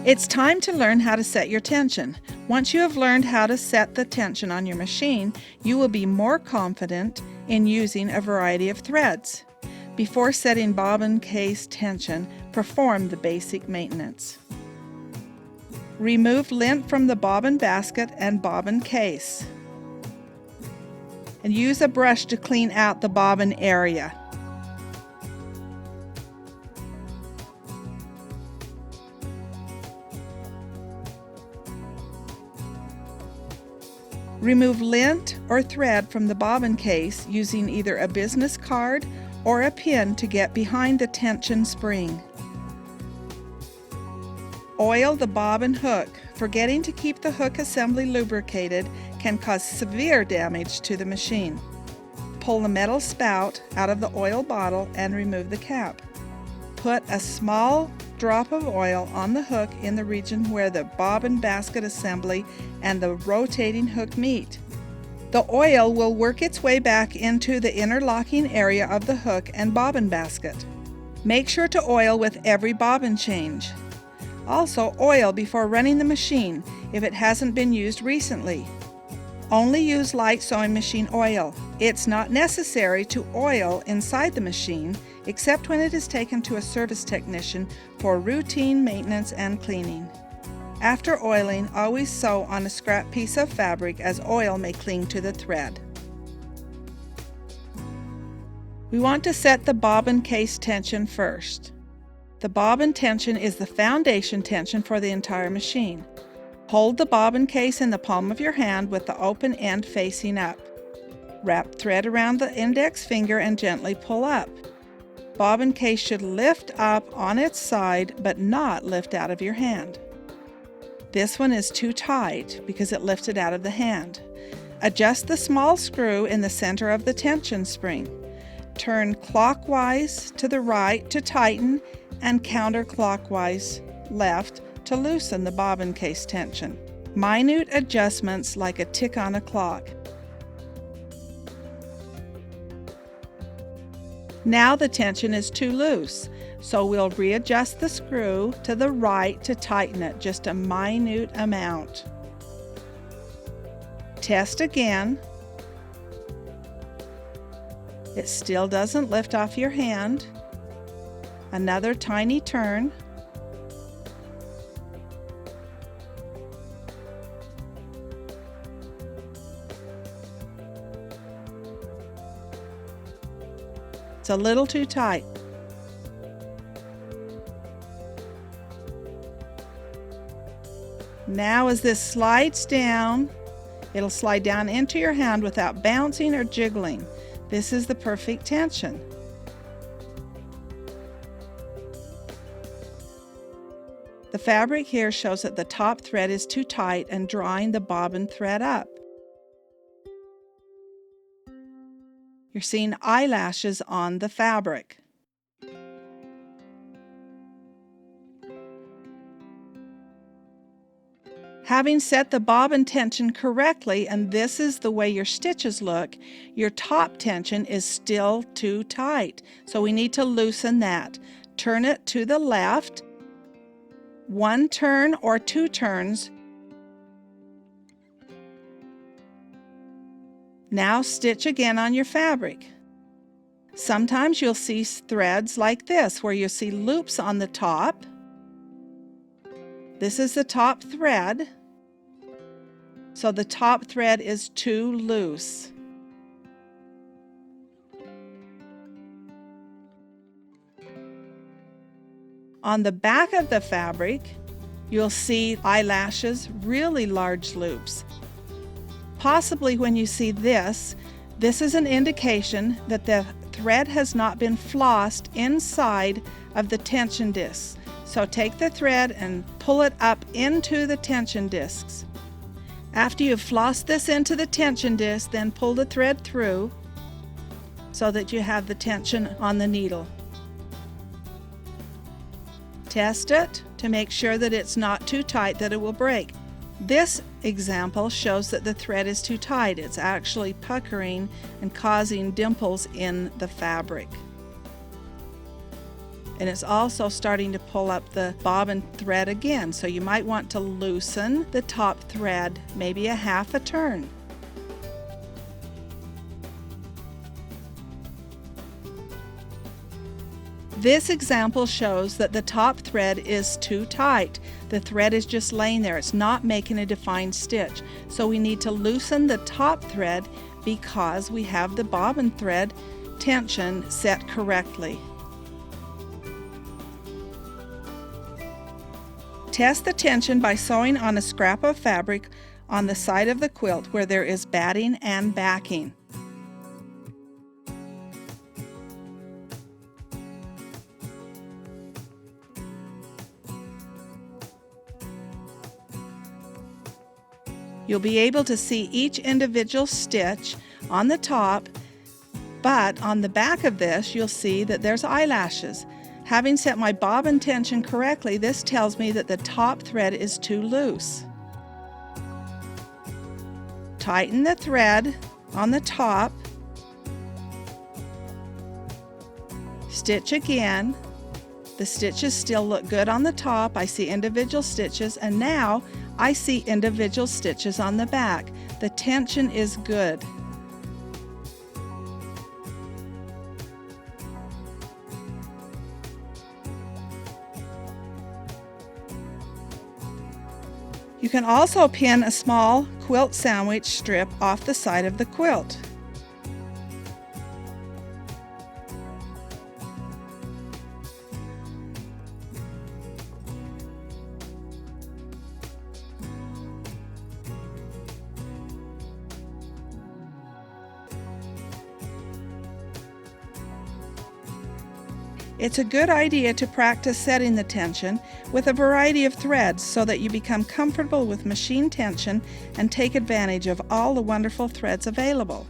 It's time to learn how to set your tension. Once you have learned how to set the tension on your machine, you will be more confident in using a variety of threads. Before setting bobbin case tension, perform the basic maintenance. Remove lint from the bobbin basket and bobbin case. And use a brush to clean out the bobbin area. Remove lint or thread from the bobbin case using either a business card or a pin to get behind the tension spring. Oil the bobbin hook. Forgetting to keep the hook assembly lubricated can cause severe damage to the machine. Pull the metal spout out of the oil bottle and remove the cap. Put a small drop of oil on the hook in the region where the bobbin basket assembly and the rotating hook meet. The oil will work its way back into the interlocking area of the hook and bobbin basket. Make sure to oil with every bobbin change. Also, oil before running the machine if it hasn't been used recently. Only use light sewing machine oil. It's not necessary to oil inside the machine except when it is taken to a service technician for routine maintenance and cleaning. After oiling, always sew on a scrap piece of fabric as oil may cling to the thread. We want to set the bobbin case tension first. The bobbin tension is the foundation tension for the entire machine. Hold the bobbin case in the palm of your hand with the open end facing up. Wrap thread around the index finger and gently pull up. Bobbin case should lift up on its side but not lift out of your hand. This one is too tight because it lifted out of the hand. Adjust the small screw in the center of the tension spring. Turn clockwise to the right to tighten and counterclockwise left to loosen the bobbin case tension. Minute adjustments like a tick on a clock. Now the tension is too loose, so we'll readjust the screw to the right to tighten it just a minute amount. Test again. It still doesn't lift off your hand. Another tiny turn. It's a little too tight. Now as this slides down, it'll slide down into your hand without bouncing or jiggling. This is the perfect tension. The fabric here shows that the top thread is too tight and drawing the bobbin thread up. You're seeing eyelashes on the fabric. Having set the bobbin tension correctly, and this is the way your stitches look, your top tension is still too tight. So we need to loosen that. Turn it to the left. One turn or two turns. Now stitch again on your fabric. Sometimes you'll see threads like this where you'll see loops on the top. This is the top thread. So the top thread is too loose. On the back of the fabric, you'll see eyelashes, really large loops. Possibly when you see this is an indication that the thread has not been flossed inside of the tension discs. So take the thread and pull it up into the tension discs. After you've flossed this into the tension disc, then pull the thread through so that you have the tension on the needle. Test it to make sure that it's not too tight that it will break. This example shows that the thread is too tight. It's actually puckering and causing dimples in the fabric. and it's also starting to pull up the bobbin thread again, so you might want to loosen the top thread maybe a half a turn. This example shows that the top thread is too tight. The thread is just laying there. It's not making a defined stitch. So we need to loosen the top thread because we have the bobbin thread tension set correctly. Test the tension by sewing on a scrap of fabric on the side of the quilt where there is batting and backing. You'll be able to see each individual stitch on the top, but on the back of this you'll see that there's eyelashes. Having set my bobbin tension correctly, this tells me that the top thread is too loose. Tighten the thread on the top, stitch again. The stitches still look good on the top. I see individual stitches, and now I see individual stitches on the back. The tension is good. You can also pin a small quilt sandwich strip off the side of the quilt. It's a good idea to practice setting the tension with a variety of threads so that you become comfortable with machine tension and take advantage of all the wonderful threads available.